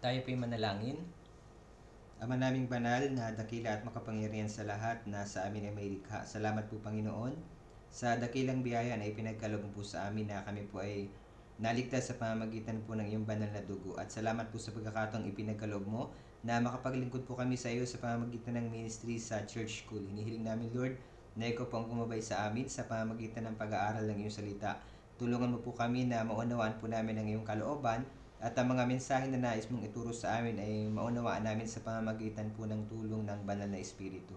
Tayo po'y manalangin. Ama naming banal na dakila at makapangyarihan sa lahat na sa amin ay may likha. Salamat po Panginoon. Sa dakilang biyaya na ipinagkaloob mo po sa amin na kami po ay naligtas sa pamamagitan po ng iyong banal na dugo. At salamat po sa pagkakataong ipinagkaloob mo na makapaglingkod po kami sa iyo sa pamamagitan ng ministry sa church school. Hinihiling namin Lord na ikaw po ang gumabay sa amin sa pamamagitan ng pag-aaral ng iyong salita. Tulungan mo po kami na maunawaan po namin ang iyong kalooban at ang mga mensahe na nais mong ituro sa amin ay maunawaan namin sa pamamagitan po ng tulong ng banal na Espiritu.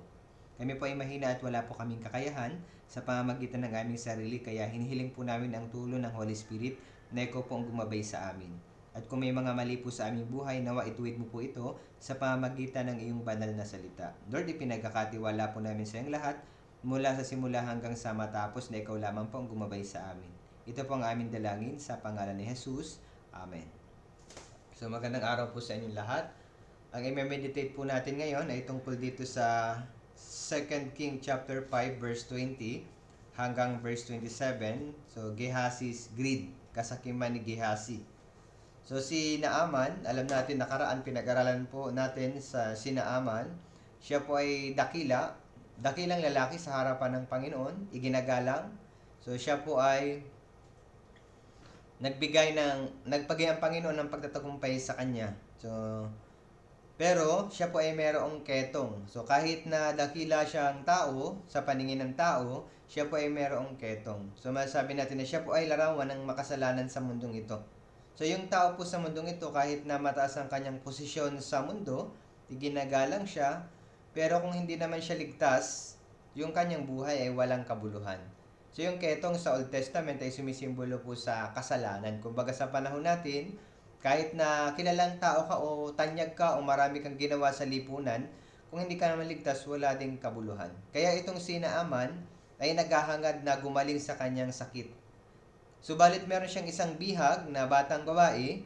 Kami po ay mahina at wala po kaming kakayahan sa pamamagitan ng aming sarili, kaya hinihiling po namin ang tulong ng Holy Spirit na ikaw po ang gumabay sa amin. At kung may mga mali po sa aming buhay, nawa ituwid mo po ito sa pamamagitan ng iyong banal na salita. Lord, ipinagkakatiwala po namin sa iyong lahat mula sa simula hanggang sa matapos na ikaw lamang po ang gumabay sa amin. Ito po ang aming dalangin sa pangalan ni Jesus. Amen. So magandang araw po sa inyong lahat. Ang i-meditate po natin ngayon ay tungkol dito sa 2 King chapter 5 verse 20 hanggang verse 27. So Gehazi's greed, kasakiman ni Gehazi. So si Naaman, alam natin nakaraan pinag-aralan po natin sa si Naaman. Siya po ay dakilang lalaki sa harapan ng Panginoon, iginagalang. So siya po ay nagpagay ang Panginoon ng pagtatagumpay sa kanya. So, pero siya po ay merong ketong. So, kahit na dakila siyang tao, sa paningin ng tao, siya po ay merong ketong. So, masasabi natin na siya po ay larawan ng makasalanan sa mundong ito. So, yung tao po sa mundong ito, kahit na mataas ang kanyang posisyon sa mundo, iginagalang siya, pero kung hindi naman siya ligtas, yung kanyang buhay ay walang kabuluhan. So yung ketong sa Old Testament ay sumisimbolo po sa kasalanan. Kumbaga sa panahon natin, kahit na kilalang tao ka o tanyag ka o marami kang ginawa sa lipunan, kung hindi ka naman ligtas, wala ding kabuluhan. Kaya itong si Naaman ay naghahangad na gumaling sa kanyang sakit. Subalit meron siyang isang bihag na batang babae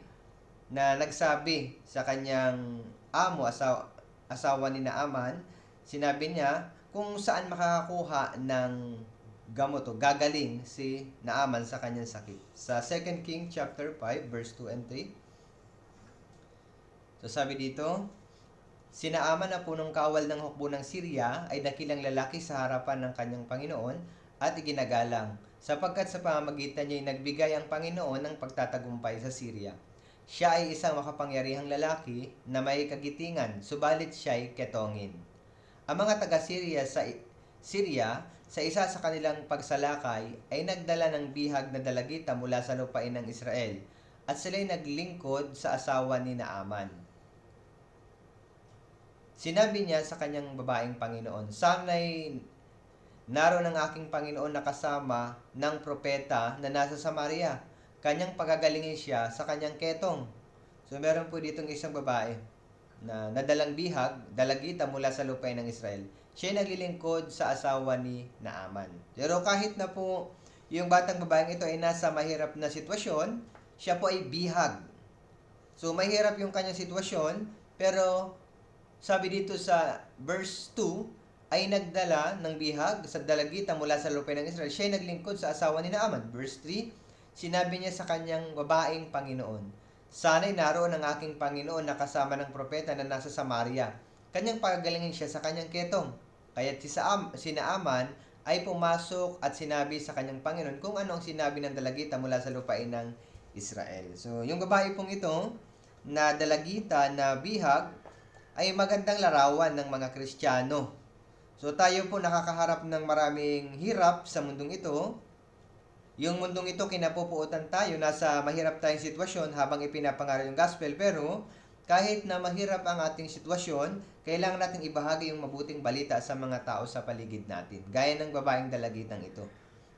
na nagsabi sa kanyang amo, asawa ni Naaman, sinabi niya kung saan makakakuha ng gamot o gagaling si Naaman sa kanyang sakit. Sa 2 King chapter 5 verse 2 and 3. So sabi dito, si Naaman na punong kawal ng hukbo ng Syria ay dakilang lalaki sa harapan ng kanyang Panginoon at iginagalang, sapagkat sa pamamagitan niya ay nagbigay ang Panginoon ng pagtatagumpay sa Syria. Siya ay isang makapangyarihang lalaki na may kagitingan, subalit siya ay ketongin. Ang mga taga-Syria sa isa sa kanilang pagsalakay ay nagdala ng bihag na dalagita mula sa lupain ng Israel at sila'y naglingkod sa asawa ni Naaman. Sinabi niya sa kanyang babaeng Panginoon, sana'y naroon ang aking Panginoon na kasama ng propeta na nasa Samaria. Kanyang pagagalingin siya sa kanyang ketong. So meron po ditong isang babae na nadalang bihag, dalagita mula sa lupain ng Israel. Siya naglilingkod sa asawa ni Naaman. Pero kahit na po yung batang babaeng ito ay nasa mahirap na sitwasyon, siya po ay bihag. So mahirap yung kanyang sitwasyon, pero sabi dito sa verse 2, ay nagdala ng bihag sa dalagita mula sa lupain ng Israel. Siya ay naglingkod sa asawa ni Naaman. Verse 3, sinabi niya sa kanyang babaeng Panginoon, sana'y naroon ang aking Panginoon na kasama ng propeta na nasa Samaria. Kanyang pagagalingin siya sa kanyang ketong. Kaya't si Naaman ay pumasok at sinabi sa kanyang Panginoon kung ano ang sinabi ng dalagita mula sa lupain ng Israel. So, yung babae pong ito na dalagita na bihag ay magandang larawan ng mga Kristiyano. So, tayo po nakakaharap ng maraming hirap sa mundong ito. Yung mundong ito, kinapupuutan tayo, nasa mahirap tayong sitwasyon habang ipinapangaral yung gospel, pero kahit na mahirap ang ating sitwasyon, kailangan natin ibahagi yung mabuting balita sa mga tao sa paligid natin, gaya ng babaeng dalagitang ito.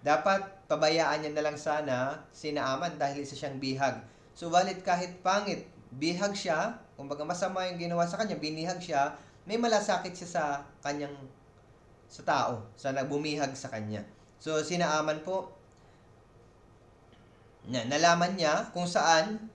Dapat pabayaan niya na lang sana si Naaman dahil isa siyang bihag. Subalit kahit pangit, bihag siya, kumbaga masama yung ginawa sa kanya, binihag siya, may malasakit siya sa tao, sa nagbumihag sa kanya. So si Naaman po, nalaman niya kung saan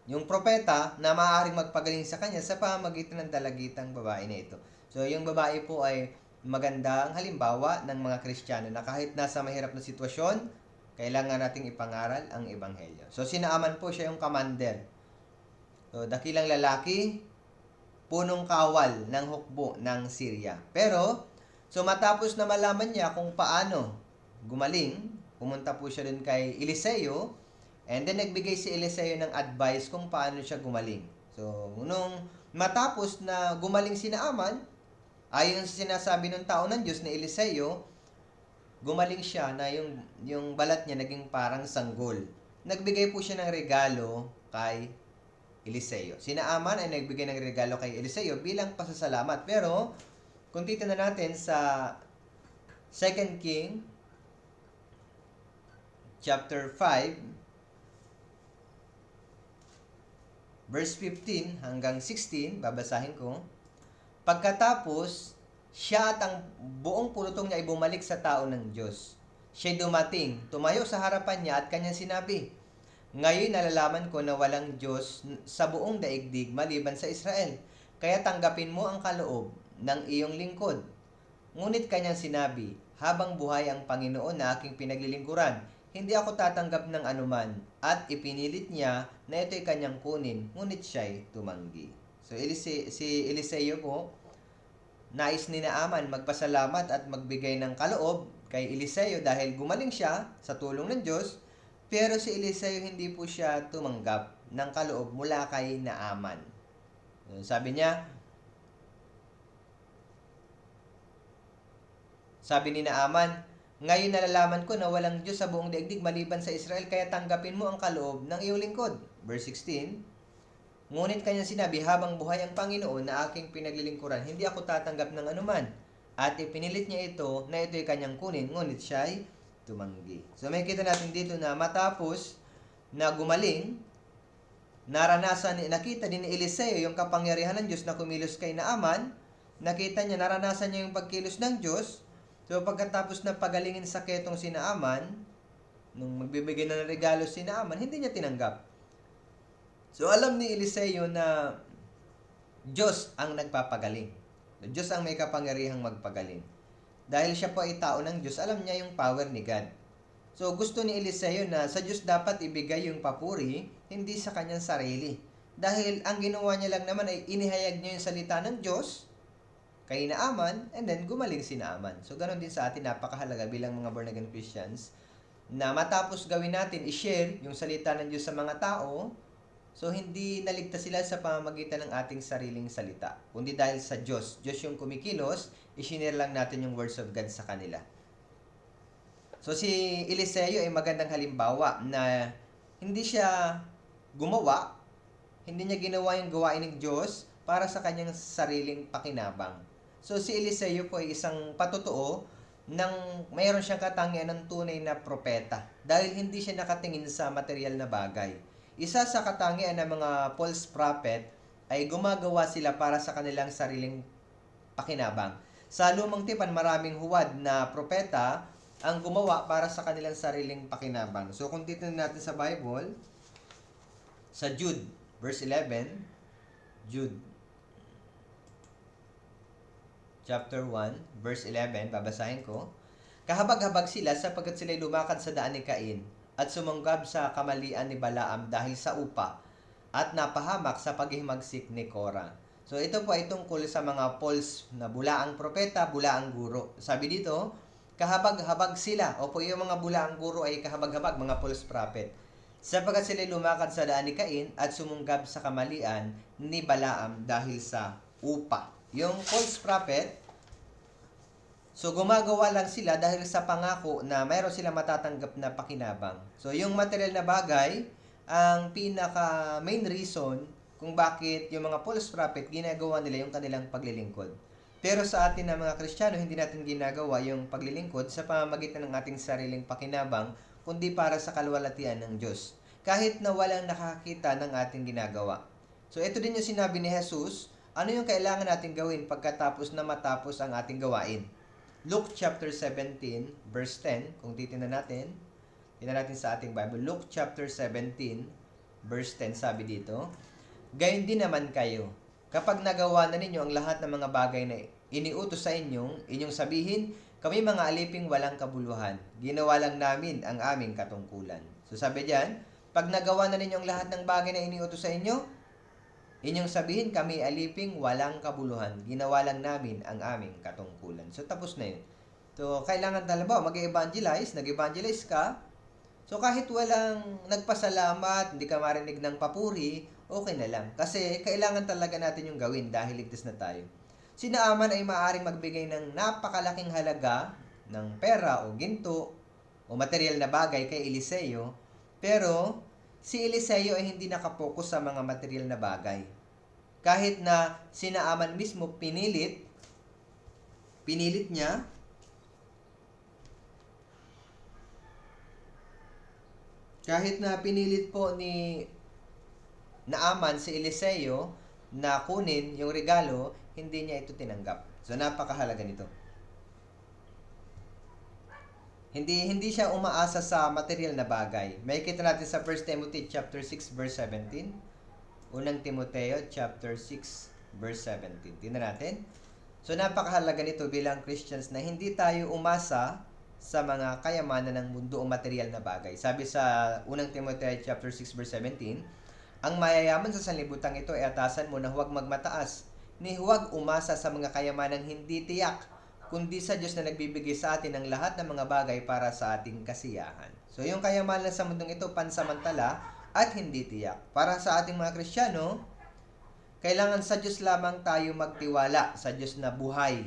yung propeta na maaaring magpagaling sa kanya sa pamamagitan ng dalagitang babae na ito. So, yung babae po ay magandang halimbawa ng mga Kristiyano na kahit nasa mahirap na sitwasyon, kailangan nating ipangaral ang Ebanghelyo. So, si Naaman po siya yung commander. So, dakilang lalaki, punong kawal ng hukbo ng Syria. Pero, so matapos na malaman niya kung paano gumaling, pumunta po siya dun kay Eliseo, and then nagbigay si Eliseo ng advice kung paano siya gumaling. So, nung matapos na gumaling si Naaman, ayon sa sinasabi ng tao ng Diyos na Eliseo, gumaling siya na yung balat niya naging parang sanggol. Nagbigay po siya ng regalo kay Eliseo. Si Naaman ay nagbigay ng regalo kay Eliseo bilang pasasalamat. Pero, kung titignan natin sa 2 King chapter 5, verse 15 hanggang 16, babasahin ko. Pagkatapos, siya at ang buong pulutong niya ay bumalik sa tao ng Diyos. Siya'y dumating, tumayo sa harapan niya at kanyang sinabi, "Ngayon nalalaman ko na walang Diyos sa buong daigdig maliban sa Israel. Kaya tanggapin mo ang kaloob ng iyong lingkod." Ngunit kanyang sinabi, "Habang buhay ang Panginoon na aking pinaglilingkuran, hindi ako tatanggap ng anuman." At ipinilit niya na ito'y kanyang kunin, ngunit siya'y tumanggi. So, si Eliseo po, nais ni Naaman magpasalamat at magbigay ng kaloob kay Eliseo dahil gumaling siya sa tulong ng Diyos, pero si Eliseo hindi po siya tumanggap ng kaloob mula kay Naaman. Sabi ni Naaman, "Ngayon nalalaman ko na walang Diyos sa buong daigdig maliban sa Israel, kaya tanggapin mo ang kaloob ng iyong lingkod." Verse 16, ngunit kanyang sinabi, "Habang buhay ang Panginoon na aking pinaglilingkuran, hindi ako tatanggap ng anuman." At ipinilit niya ito na ito'y kanyang kunin, ngunit siya'y tumanggi. So may kita natin dito na matapos na gumaling, nakita din ni Eliseo yung kapangyarihan ng Diyos na kumilos kay Naaman. Nakita niya, naranasan niya yung pagkilos ng Diyos. So pagkatapos na pagalingin sa ketong si Naaman, nung magbibigay na ng regalo si Naaman, hindi niya tinanggap. So alam ni Eliseo na Diyos ang nagpapagaling. Diyos ang may kapangyarihang magpagaling. Dahil siya po ay tao ng Diyos, alam niya yung power ni God. So gusto ni Eliseo na sa Diyos dapat ibigay yung papuri, hindi sa kanyang sarili. Dahil ang ginawa niya lang naman ay inihayag niya yung salita ng Diyos kay Naaman, and then gumaling si Naaman. So ganoon din sa atin, napakahalaga bilang mga born again Christians, na matapos gawin natin, i-share yung salita ng Diyos sa mga tao, so hindi naligtas sila sa pamamagitan ng ating sariling salita, kundi dahil sa Diyos. Diyos yung kumikilos, i-share lang natin yung words of God sa kanila. So si Eliseo ay magandang halimbawa na hindi siya gumawa, hindi niya ginawa yung gawain ng Diyos para sa kanyang sariling pakinabang. So si Eliseo po ay isang patotoo ng mayroon siyang katangian ng tunay na propeta dahil hindi siya nakatingin sa material na bagay. Isa sa katangian ng mga false prophet ay gumagawa sila para sa kanilang sariling pakinabang. Sa lumang tipan, maraming huwad na propeta ang gumawa para sa kanilang sariling pakinabang. So kung titignan natin sa Bible, sa Jude, verse 11, Jude, chapter 1, verse 11, babasahin ko. "Kahabag-habag sila sapagkat sila'y lumakad sa daan ni Cain at sumanggab sa kamalian ni Balaam dahil sa upa at napahamak sa paghihimagsik ni Korah." So ito po ay tungkol sa mga false na bulaang propeta, bulaang guro. Sabi dito, kahabag-habag sila. Opo, yung mga bulaang guro ay kahabag-habag, mga false prophet. Sapagkat sila lumakad sa daan ni Cain at sumunggab sa kamalian ni Balaam dahil sa upa. Yung false prophet, so gumagawa lang sila dahil sa pangako na mayroon silang matatanggap na pakinabang. So yung material na bagay, ang pinaka main reason kung bakit yung mga false prophet ginagawa nila yung kanilang paglilingkod. Pero sa atin na mga Kristiyano, hindi natin ginagawa yung paglilingkod sa pamamagitan ng ating sariling pakinabang, kundi para sa kalwalatian ng Diyos. Kahit na walang nakakita ng ating ginagawa. So ito din yung sinabi ni Jesus, ano yung kailangan natin gawin pagkatapos na matapos ang ating gawain? Luke chapter 17, verse 10, kung titingnan natin sa ating Bible. Luke chapter 17, verse 10, sabi dito, "Gayon din naman kayo, kapag nagawa na ninyo ang lahat ng mga bagay na iniutos sa inyong sabihin, kami mga aliping walang kabuluhan. Ginawa lang namin ang aming katungkulan." So sabi diyan, pag nagawa na ninyo ang lahat ng bagay na iniutos sa inyo, Inyong sabihin kami aliping walang kabuluhan, ginawa lang namin ang aming katungkulan. So tapos na yun. So kailangan talaga mag-evangelize, nag-evangelize ka. So kahit walang nagpasalamat, hindi ka marinig ng papuri, okay na lang. Kasi kailangan talaga natin yung gawin dahil ligtas na tayo. Si Naaman ay maaaring magbigay ng napakalaking halaga ng pera o ginto o material na bagay kay Eliseo, pero si Eliseo ay hindi nakapokus sa mga material na bagay. Kahit na si Naaman mismo pinilit niya, kahit na pinilit po ni Naaman si Eliseo na kunin yung regalo, hindi niya ito tinanggap. So napakahalaga nito. Hindi siya umaasa sa material na bagay. May kita natin sa 1 Timothy chapter 6 verse 17. Unang Timoteo chapter 6 verse 17. Tingnan natin. So napakahalaga nito bilang Christians na hindi tayo umasa sa mga kayamanan ng mundo o material na bagay. Sabi sa unang Timoteo chapter 6 verse 17, ang mayayaman sa sanlibutan ito ay atasan mo na huwag magmataas, ni huwag umasa sa mga kayamanang hindi tiyak, kundi sa Diyos na nagbibigay sa atin ng lahat ng mga bagay para sa ating kasiyahan. So yung kayamanan sa mundong ito pansamantala at hindi tiyak. Para sa ating mga Kristiyano, kailangan sa Diyos lamang tayo magtiwala, sa Diyos na buhay.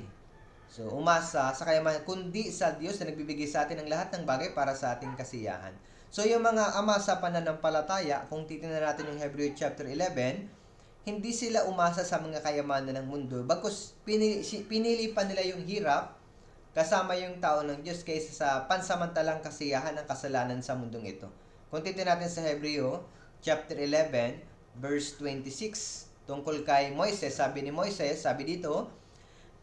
So umasa sa kayamanan, kundi sa Diyos na nagbibigay sa atin ng lahat ng bagay para sa ating kasiyahan. So yung mga ama sa pananampalataya, kung titingnan natin yung Hebrew chapter 11, hindi sila umasa sa mga kayamanan ng mundo. Bagkus pinili pa nila yung hirap kasama yung tao ng Diyos kaysa sa pansamantalang kasiyahan ng kasalanan sa mundong ito. Kung titingnan natin sa Hebrew chapter 11 verse 26, tungkol kay Moises, sabi ni Moises, sabi dito,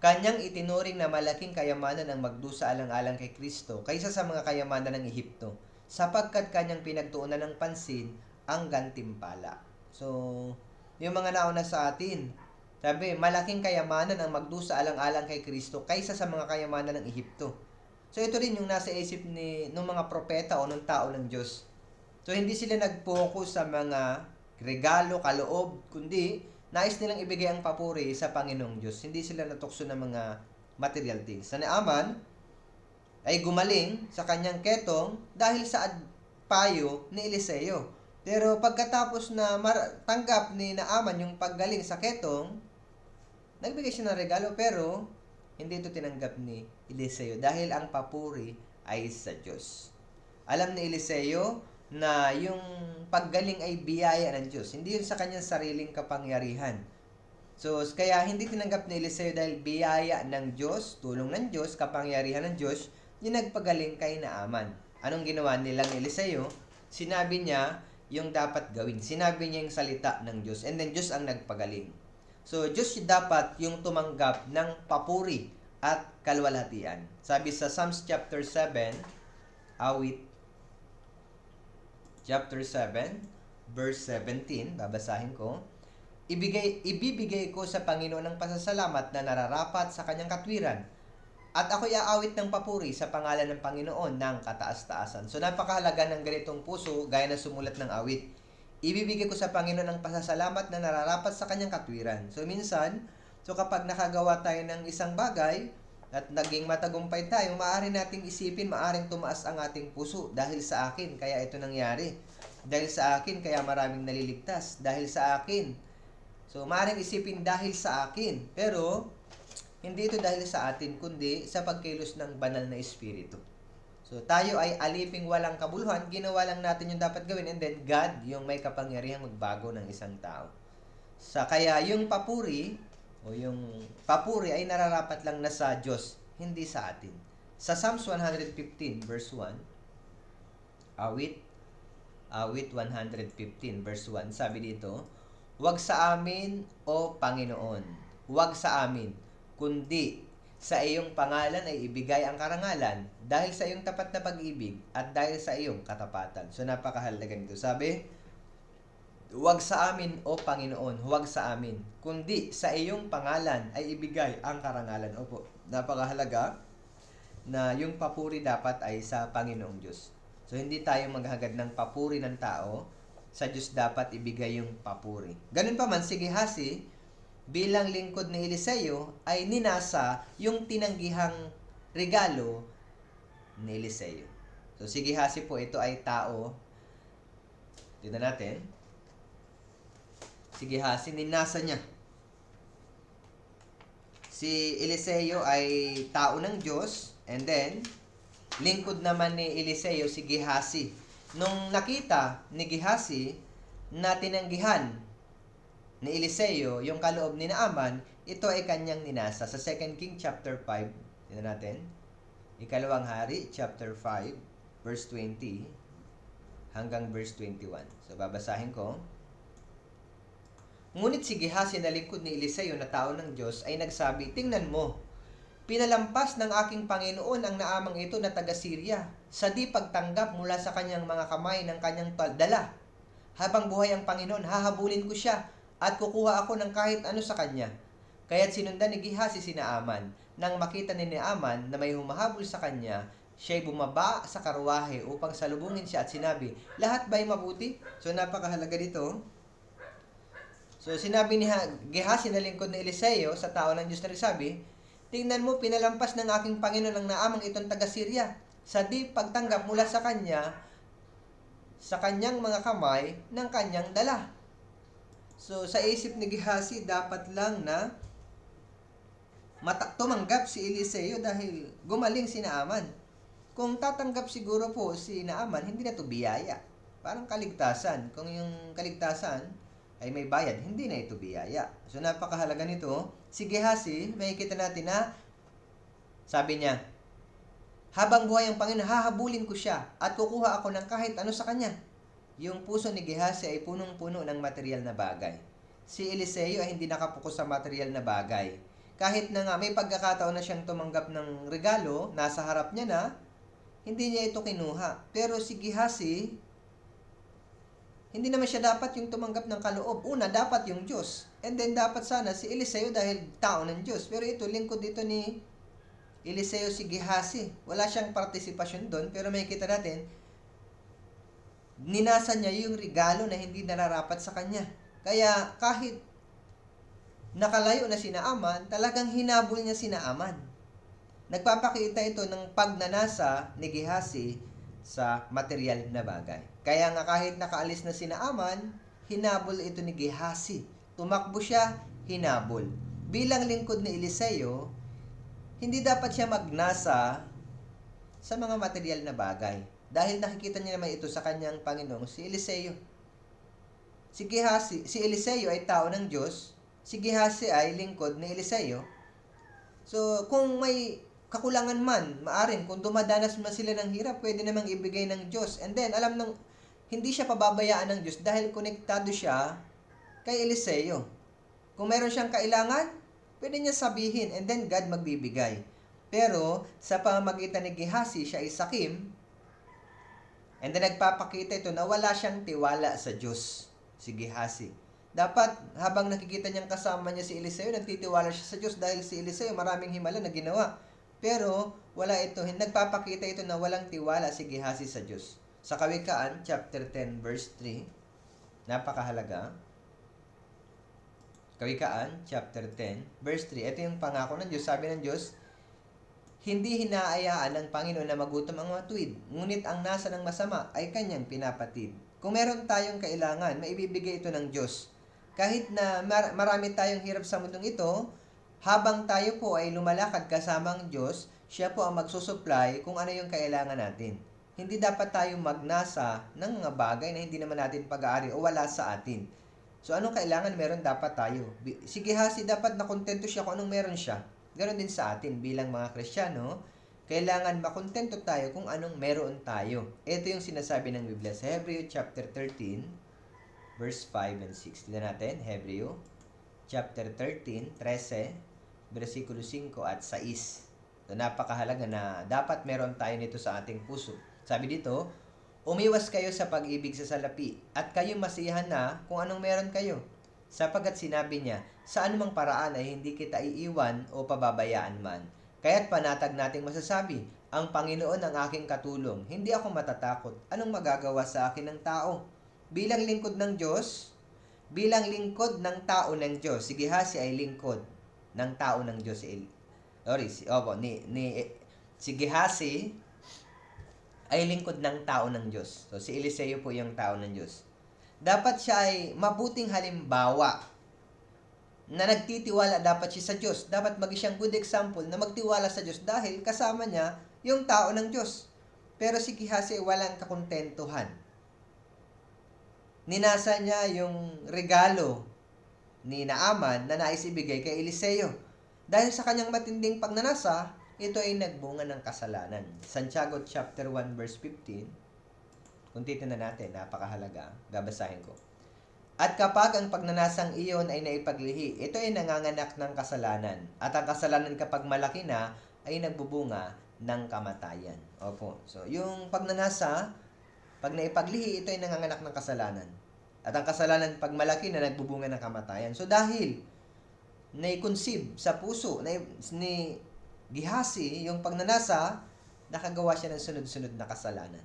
kanyang itinuring na malaking kayamanan ng magdusa alang-alang kay Kristo kaysa sa mga kayamanan ng Ehipto, sapagkat kanyang pinagtuunan ng pansin ang gantimpala. So, yung mga nauna sa atin, sabi, malaking kayamanan ang magdusa alang-alang kay Kristo kaysa sa mga kayamanan ng Ehipto. So, ito rin yung nasa isip ng mga propeta o ng tao ng Diyos. So, hindi sila nag-focus sa mga regalo, kaloob, kundi nais nilang ibigay ang papuri sa Panginoong Diyos. Hindi sila natukso ng mga material things. Sa Naaman ay gumaling sa kanyang ketong dahil sa payo ni Eliseo. Pero pagkatapos na tanggap ni Naaman yung paggaling sa ketong, nagbigay siya ng regalo pero hindi ito tinanggap ni Eliseo dahil ang papuri ay sa Diyos. Alam ni Eliseo na yung paggaling ay biyaya ng Diyos. Hindi yun sa kanyang sariling kapangyarihan. So, kaya hindi tinanggap ni Eliseo dahil biyaya ng Diyos, tulong ng Diyos, kapangyarihan ng Diyos, yung nagpagaling kay Naaman. Anong ginawa nilang Eliseo? Sinabi niya yung dapat gawin. Sinabi niya yung salita ng Diyos. And then, Diyos ang nagpagaling. So, Diyos dapat yung tumanggap ng papuri at kalwalhatian. Sabi sa Psalms chapter 7, awit chapter 7, verse 17, babasahin ko, ibibigay ko sa Panginoon ng pasasalamat na nararapat sa kanyang katwiran, at ako'y aawit ng papuri sa pangalan ng Panginoon ng kataas-taasan. So napakahalaga ng ganitong puso, gaya na sumulat ng awit. Ibibigay ko sa Panginoon ng pasasalamat na nararapat sa kanyang katwiran. So minsan, kapag nakagawa tayo ng isang bagay, at naging matagumpay tayo, maaari nating isipin, maaring tumaas ang ating puso. Dahil sa akin, kaya ito nangyari. Dahil sa akin, kaya maraming naliligtas. Dahil sa akin. So, maaring isipin dahil sa akin. Pero, hindi ito dahil sa atin, kundi sa pagkilos ng banal na espiritu. So, tayo ay aliping walang kabuluhan, ginawa lang natin yung dapat gawin, and then God, yung may kapangyarihang magbago ng isang tao. Kaya yung papuri, ay nararapat lang na sa Diyos, hindi sa atin. Sa Psalms 115, verse 1, awit 115, verse 1, sabi dito, huwag sa amin, O Panginoon, huwag sa amin, kundi sa iyong pangalan ay ibigay ang karangalan dahil sa iyong tapat na pag-ibig at dahil sa iyong katapatan. So napakahalaga nito. Sabi, huwag sa amin, O Panginoon, huwag sa amin, kundi sa iyong pangalan ay ibigay ang karangalan. Opo, napakahalaga na yung papuri dapat ay sa Panginoong Diyos. So hindi tayo maghagad ng papuri ng tao, sa Diyos dapat ibigay yung papuri. Ganun pa man, si Gehazi, bilang lingkod ni Eliseo, ay ninasa yung tinanggihang regalo ni Eliseo. So, si Gehazi po, ito ay tao. Tignan natin. Si Gehazi, ninasa niya. Si Eliseo ay tao ng Diyos, and then, lingkod naman ni Eliseo si Gehazi. Nung nakita ni Gehazi na tinanggihan ni Eliseo yung kaloob ni Naaman, ito ay kanyang ninasa. Sa 2 King chapter 5, tignan natin. Ikalawang Hari, chapter 5, verse 20 hanggang verse 21. So, babasahin ko. Ngunit si Gehazi na lingkod ni Eliseo na tao ng Diyos ay nagsabi, tingnan mo, pinalampas ng aking Panginoon ang Naamang ito na taga-Syria sa di pagtanggap mula sa kanyang mga kamay ng kanyang dala. Habang buhay ang Panginoon, hahabulin ko siya at kukuha ako ng kahit ano sa kanya. Kaya't sinundan ni Gehazi si Naaman. Nang makita ni Naaman na may humahabol sa kanya, siya'y bumaba sa karwahe upang salubungin siya at sinabi, lahat ba'y mabuti? So napakahalaga dito. So sinabi ni Gehazi na lingkod ni Eliseo sa tao ng Diyos na nagsabi, tingnan mo, pinalampas ng aking Panginoon ang Naamang itong taga-Syria sa di pagtanggap mula sa kanya, sa kanyang mga kamay ng kanyang dala. So, sa isip ni Gehazi, dapat lang na tumanggap si Eliseo dahil gumaling si Naaman. Kung tatanggap siguro po si Naaman, hindi na ito biyaya. Parang kaligtasan. Kung yung kaligtasan ay may bayad, hindi na ito biyaya. So, napakahalaga nito. Si Gehazi, makikita natin na sabi niya, habang buhay ang Panginoon, hahabulin ko siya at kukuha ako ng kahit ano sa kanya. Yung puso ni Gehazi ay punong-puno ng material na bagay. Si Eliseo ay hindi nakapokus sa material na bagay. Kahit na nga may pagkakataon na siyang tumanggap ng regalo, nasa harap niya na, hindi niya ito kinuha. Pero si Gehazi, hindi naman siya dapat yung tumanggap ng kaloob. Una, dapat yung Diyos. And then, dapat sana si Eliseo dahil tao ng Diyos. Pero ito, lingkod dito ni Eliseo si Gehazi. Wala siyang partisipasyon doon. Pero makikita natin, ninasa niya yung regalo na hindi nararapat sa kanya. Kaya, kahit nakalayo na si Naaman, talagang hinabol niya si Naaman. Nagpapakita ito ng pagnanasa ni Gehazi sa material na bagay. Kaya nga kahit nakaalis na si Naaman, hinabol ito ni Gehazi. Tumakbo siya, hinabol. Bilang lingkod ni Eliseo, hindi dapat siya magnasa sa mga material na bagay. Dahil nakikita niya naman ito sa kanyang Panginoong si Eliseo. Si Eliseo ay tao ng Diyos. Si Gehazi ay lingkod ni Eliseo. So, kung may kakulangan man, maaring kung dumadanas man sila ng hirap, pwede namang ibigay ng Diyos. And then, hindi siya pababayaan ng Diyos dahil konektado siya kay Eliseo. Kung meron siyang kailangan, pwede niya sabihin, and then God magbibigay. Pero, sa pamamagitan ni Gehazi, siya ay sakim, and then nagpapakita ito na wala siyang tiwala sa Diyos, si Gehazi. Dapat, habang nakikita niyang kasama niya si Eliseo, nagtitiwala siya sa Diyos dahil si Eliseo maraming himala na ginawa. Pero, wala ito. Nagpapakita ito na walang tiwala si Gehazi sa Diyos. Sa Kawikaan, chapter 10, verse 3, napakahalaga. Kawikaan, chapter 10, verse 3. Ito yung pangako ng Diyos. Sabi ng Diyos, hindi hinaayaan ng Panginoon na magutom ang mga tuwid, ngunit ang nasa ng masama ay kanyang pinapatid. Kung meron tayong kailangan, maibibigay ito ng Diyos. Kahit na marami tayong hirap sa mundong ito, habang tayo po ay lumalakad kasamang Diyos, siya po ang magsusupply kung ano yung kailangan natin. Hindi dapat tayo magnasa ng mga bagay na hindi naman natin pag-aari o wala sa atin. So, anong kailangan meron dapat tayo? Si Gehazi, dapat nakontento siya kung anong meron siya. Ganon din sa atin bilang mga Kristiyano, kailangan makontento tayo kung anong meron tayo. Ito yung sinasabi ng Biblia sa Hebreo chapter 13, verse 5 and 6. Tignan natin, Hebreo chapter 13, 13, versikulo 5 at 6. So, napakahalaga na dapat meron tayo nito sa ating puso. Sabi dito, umiwas kayo sa pag-ibig sa salapi at kayo masiyahan na kung anong meron kayo. Sapagkat sinabi niya, sa anumang paraan ay hindi kita iiwan o pababayaan man. Kaya't panatag nating masasabi, ang Panginoon ang aking katulong, hindi ako matatakot. Anong magagawa sa akin ng tao? bilang lingkod ng Diyos, bilang lingkod ng tao ng Diyos. Si Gehazi ay lingkod ng tao ng Diyos. Si Gehazi ay lingkod ng tao ng Diyos. So, si Eliseo po yung tao ng Diyos. Dapat siya ay mabuting halimbawa na nagtitiwala dapat siya sa Diyos. Dapat maging siyang good example na magtiwala sa Diyos dahil kasama niya yung tao ng Diyos. Pero si Gehazi walang kakontentuhan. Ninasa niya yung regalo ni Naaman na nais ibigay kay Eliseo. Dahil sa kanyang matinding pagnanasa, ito ay nagbunga ng kasalanan. Santiago chapter 1 verse 15. Kung titignan natin, napakahalaga. Babasahin ko. At kapag ang pagnanasang iyon ay naipaglihi, ito ay nanganganak ng kasalanan. At ang kasalanan kapag malaki na, ay nagbubunga ng kamatayan. Opo. So, yung pagnanasa, pag naipaglihi, ito ay nanganganak ng kasalanan. At ang kasalanan pag malaki na, nagbubunga ng kamatayan. So, dahil nai-conceive sa puso ni Gehazi, yung pagnanasa, nakagawa siya ng sunod-sunod na kasalanan.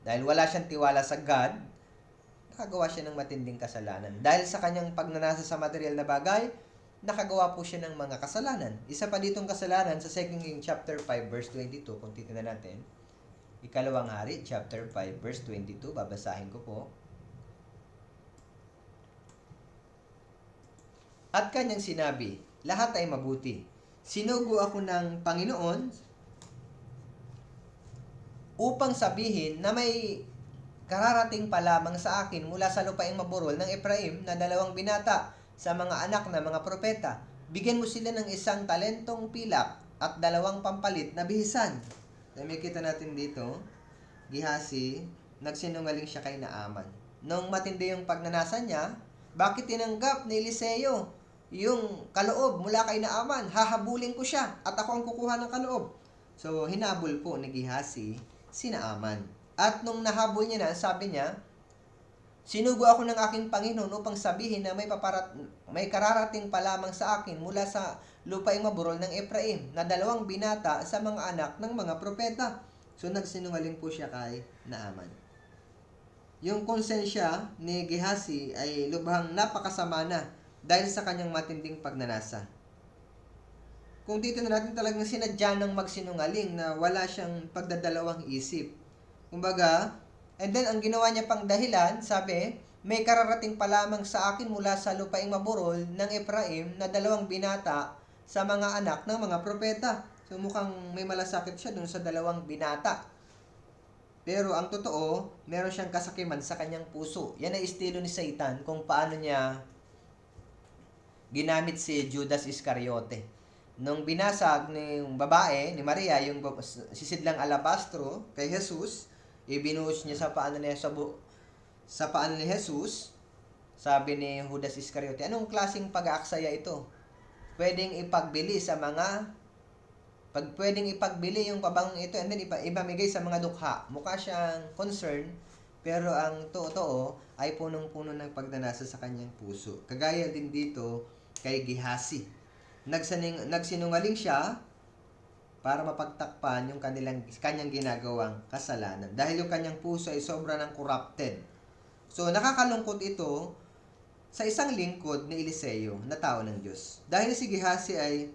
Dahil wala siyang tiwala sa God, nakagawa siya ng matinding kasalanan. Dahil sa kanyang pagnanasa sa material na bagay, nakagawa po siya ng mga kasalanan. Isa pa ditong kasalanan sa 2 Kings chapter 5 verse 22, kung titignan natin. Ikalawang Hari, chapter 5 verse 22, babasahin ko po. At kanyang sinabi, lahat ay mabuti. Sinugo ako ng Panginoon upang sabihin na may kararating pa lamang sa akin mula sa lupaing maburol ng Ephraim na 2 binata sa mga anak na mga propeta. Bigyan mo sila ng 1 talentong pilak at 2 pampalit na bihisan. May kita natin dito, Gehazi, nagsinungaling siya kay Naaman. Nung matindi yung pagnanasa niya, bakit tinanggap ni Eliseo yung kaloob mula kay Naaman? Hahabulin ko siya at ako ang kukuha ng kaloob. So, hinabol po ni Gehazi si Naaman. At nung nahabol niya na, sabi niya, sinugo ako ng aking Panginoon upang sabihin na may kararating pa lamang sa akin mula sa lupaing maburol ng Ephraim na 2 binata sa mga anak ng mga propeta. So, nagsinungaling po siya kay Naaman. Yung konsensya ni Gehazi ay lubhang napakasama na dahil sa kanyang matinding pagnanasa. Kung dito na natin talagang sinadya ng magsinungaling na wala siyang pagdadalawang isip. Kumbaga, and then ang ginawa niya pang dahilan, sabi, may kararating pa lamang sa akin mula sa lupaing maburol ng Ephraim na 2 binata sa mga anak ng mga propeta. So mukhang may malasakit siya dun sa 2 binata. Pero ang totoo, meron siyang kasakiman sa kanyang puso. Yan ay estilo ni Satan kung paano niya ginamit si Judas Iscariote. Nung binasag ng babae, ni Maria, yung sisidlang alabastro kay Jesus, ibinuhos niya sa paan ni Jesus, sabi ni Judas Iscariote, anong klaseng pag-aaksaya ito? Pwedeng ipagbili yung pabangong ito and then ibamigay sa mga dukha. Mukha siyang concern, pero ang totoo ay punong-puno ng pagnanasa sa kanyang puso. Kagaya din dito kay Gehazi. Nagsinungaling siya para mapagtakpan yung kanyang ginagawang kasalanan. Dahil yung kanyang puso ay sobra ng corrupted. So, nakakalungkot ito sa isang lingkod ni Eliseo na tao ng Diyos. Dahil si Gehazi ay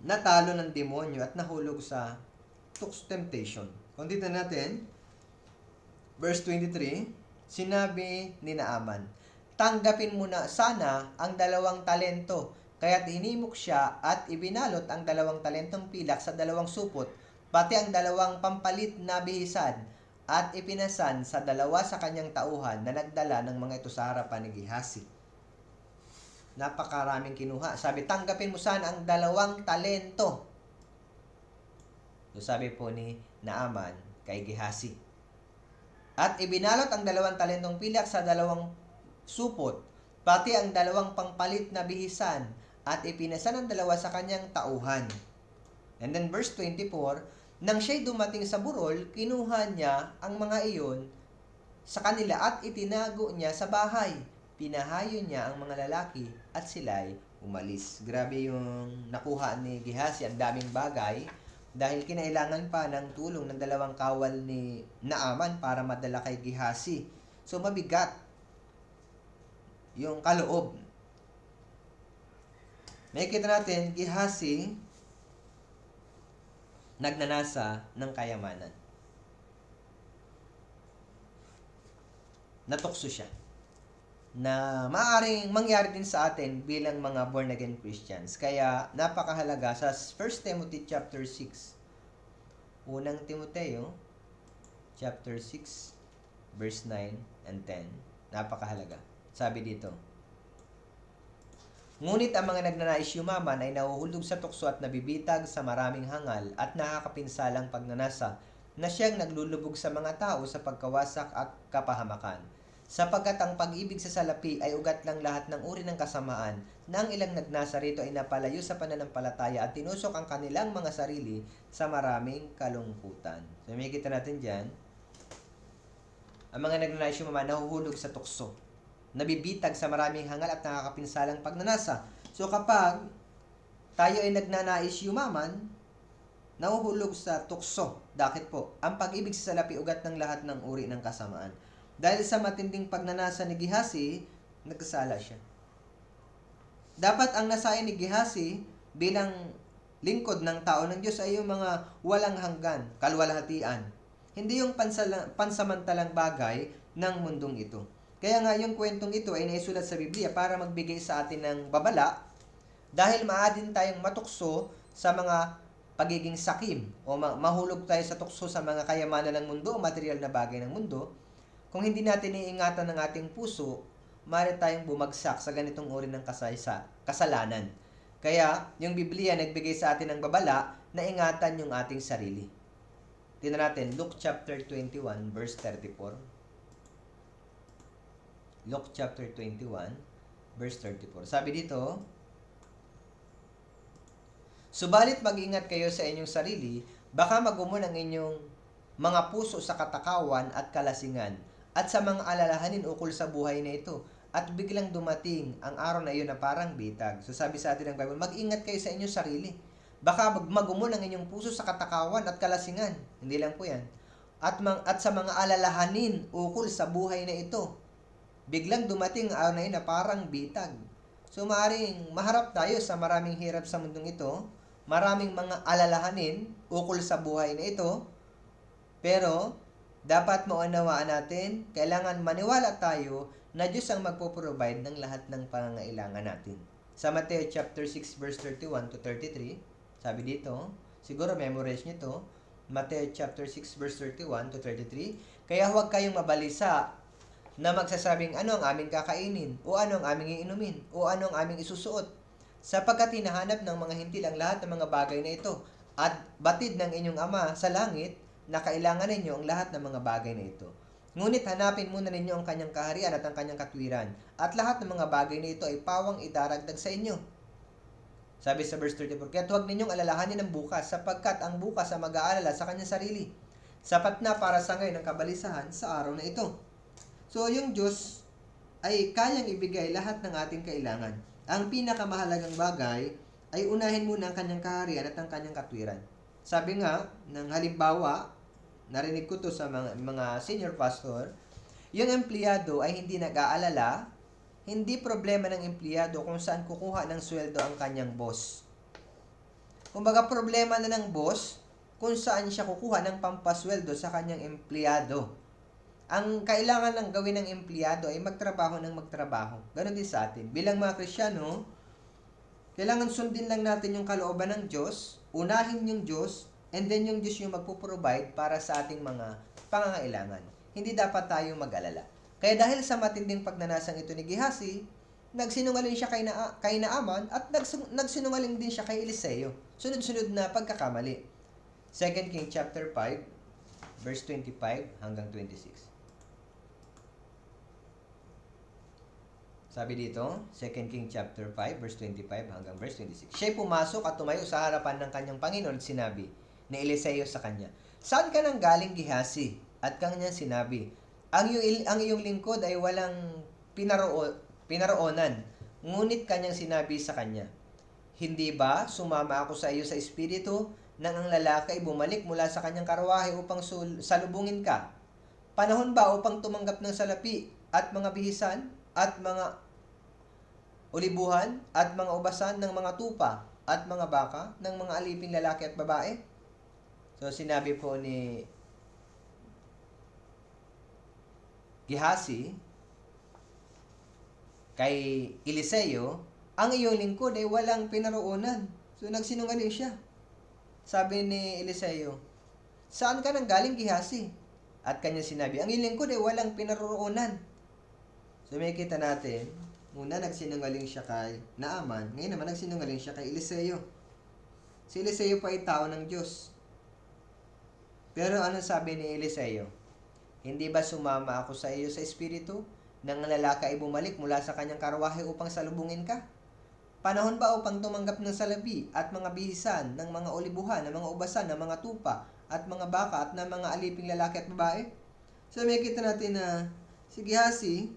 natalo ng demonyo at nahulog sa tukso temptation. Kung dito natin, verse 23, sinabi ni Naaman, tanggapin mo na sana ang 2 talento. Kaya't hinimok siya at ibinalot ang 2 talentong pilak sa 2 supot, pati ang 2 pampalit na bihisan, at ipinasan sa 2 sa kanyang tauhan na nagdala ng mga ito sa harapan ni Gehazi. Napakaraming kinuha. Sabi, tanggapin mo sana ang 2 talento. So sabi po ni Naaman kay Gehazi. At ibinalot ang 2 talentong pilak sa 2 supot, pati ang 2 pampalit na bihisan, at ipinasan ang 2 sa kanyang tauhan. And then verse 24, nang siya'y dumating sa burol, kinuha niya ang mga iyon sa kanila at itinago niya sa bahay. Pinahayo niya ang mga lalaki at sila'y umalis. Grabe yung nakuha ni Gehazi, ang daming bagay, dahil kinailangan pa ng tulong ng 2 kawal ni Naaman para madala kay Gehazi. So mabigat yung kaloob. Makikita natin, Gehazi, nagnanasa ng kayamanan. Natukso siya. Na maaaring mangyari din sa atin bilang mga born-again Christians. Kaya napakahalaga sa 1 Timothy chapter 6. Unang Timoteo chapter 6 verse 9 and 10. Napakahalaga. Sabi dito, ngunit ang mga nagnanais yumaman ay nahuhulog sa tukso at nabibitag sa maraming hangal at nakakapinsalang pagnanasa na siyang naglulubog sa mga tao sa pagkawasak at kapahamakan. Sapagkat ang pag-ibig sa salapi ay ugat lang lahat ng uri ng kasamaan, na ang ilang nagnasa rito ay napalayo sa pananampalataya at tinusok ang kanilang mga sarili sa maraming kalungkutan. So, may kita natin dyan, ang mga nagnanais yumaman nahuhulog sa tukso, nabibitag sa maraming hangal at nakakapinsalang pagnanasa. So, kapag tayo ay nagnanais yumaman, nahuhulog sa tukso. Bakit po? Ang pag-ibig sa salapi ugat ng lahat ng uri ng kasamaan. Dahil sa matinding pagnanasa ni Gehazi, nagkasala siya. Dapat ang nasain ni Gehazi bilang lingkod ng tao ng Diyos ay yung mga walang hanggan, kalwalhatian. Hindi yung pansamantalang bagay ng mundong ito. Kaya nga yung kwentong ito ay naisulat sa Biblia para magbigay sa atin ng babala dahil maaadin tayong matukso sa mga pagiging sakim o mahulog tayo sa tukso sa mga kayamanan ng mundo o material na bagay ng mundo. Kung hindi natin iingatan ng ating puso, maaari tayong bumagsak sa ganitong uri ng kasalanan. Kaya, yung Biblia nagbigay sa atin ng babala na ingatan yung ating sarili. Tingnan natin, Luke chapter 21, verse 34. Luke chapter 21, verse 34. Sabi dito, subalit mag-ingat kayo sa inyong sarili, baka magumon ang inyong mga puso sa katakawan at kalasingan, at sa mga alalahanin ukol sa buhay na ito, at biglang dumating ang araw na iyon na parang bitag. So sabi sa atin ng Bible, mag-ingat kayo sa inyong sarili. Baka magumon ang inyong puso sa katakawan at kalasingan. Hindi lang po yan. At sa mga alalahanin ukol sa buhay na ito, biglang dumating ang araw na iyon na parang bitag. So maaaring maharap tayo sa maraming hirap sa mundong ito, maraming mga alalahanin ukol sa buhay na ito, pero dapat maunawaan natin, kailangan maniwala tayo na Diyos ang magpo-provide ng lahat ng pangangailangan natin. Sa Mateo chapter 6 verse 31 to 33, sabi dito, siguro memorize nyo to, Mateo chapter 6 verse 31 to 33, kaya huwag kayong mabalisa na magsasabing ano ang aming kakainin, o ano ang aming iinumin, o ano ang aming isusuot, sapagkat hinahanap ng mga hintil ang lahat ng mga bagay na ito, at batid ng inyong Ama sa langit na kailangan ninyo ang lahat ng mga bagay na ito. Ngunit hanapin muna ninyo ang kanyang kaharian at ang kanyang katwiran, at lahat ng mga bagay na ito ay pawang idaragdag sa inyo. Sabi sa verse 34, kaya huwag ninyong alalahanin ang bukas, sapagkat ang bukas ay mag-aalala sa kanyang sarili. Sapat na para sa ngayon ang kabalisahan sa araw na ito. So, yung Diyos ay kayang ibigay lahat ng ating kailangan. Ang pinakamahalagang bagay ay unahin muna ang kanyang kaharian at ang kanyang katwiran. Sabi nga, ng halimbawa, narinig ko to sa mga senior pastor, yung empleyado ay hindi nag-aalala, hindi problema ng empleyado kung saan kukuha ng sweldo ang kanyang boss. Kumbaga, problema na ng boss kung saan siya kukuha ng pampasweldo sa kanyang empleyado. Ang kailangan ng gawin ng empleyado ay magtrabaho ng magtrabaho. Ganon din sa atin. Bilang mga Kristiyano, kailangan sundin lang natin yung kalooban ng Diyos, unahin yung Diyos, and then yung Diyos yung magpo-provide para sa ating mga pangangailangan. Hindi dapat tayong mag-alala. Kaya dahil sa matinding pagnanasang ito ni Gehazi, nagsinungaling siya kay Naaman at nagsinungaling din siya kay Eliseo. Sunod-sunod na pagkakamali. 2 King chapter 5, verse 25 hanggang 26. Sabi dito, 2 King chapter 5, verse 25 hanggang verse 26. Siya'y pumasok at tumayo sa harapan ng kanyang Panginoon at sinabi ni Eliseo sa kanya, saan ka nang galing, Gehazi? At kanyang sinabi, ang iyong lingkod ay walang pinaroonan. Ngunit kanyang sinabi sa kanya, hindi ba sumama ako sa iyo sa espiritu nang ang lalaki ay bumalik mula sa kanyang karwahe upang salubungin ka? Panahon ba upang tumanggap ng salapi at mga bihisan at mga ulibuhan at mga ubasan ng mga tupa at mga baka ng mga aliping lalaki at babae? So sinabi po ni Gehazi kay Eliseo, ang iyong lingkod ay walang pinaroonan. So nagsinungaling siya. Sabi ni Eliseo, saan ka nang galing, Gehazi? At kanya sinabi, ang iyong lingkod ay walang pinaroonan. So may kita natin, muna nagsinungaling siya kay Naaman, ngayon naman nagsinungaling siya kay Eliseo. Si Eliseo pa ay tao ng Diyos. Pero anong sabi ni Eliseo? Hindi ba sumama ako sa iyo sa espiritu nang ang lalaki ay bumalik mula sa kanyang karwahe upang salubungin ka? Panahon ba upang tumanggap ng salapi at mga bihisan ng mga olibuhan, ng mga ubasan, ng mga tupa at mga baka at ng mga aliping lalaki at babae? So may kita natin na si Gehazi,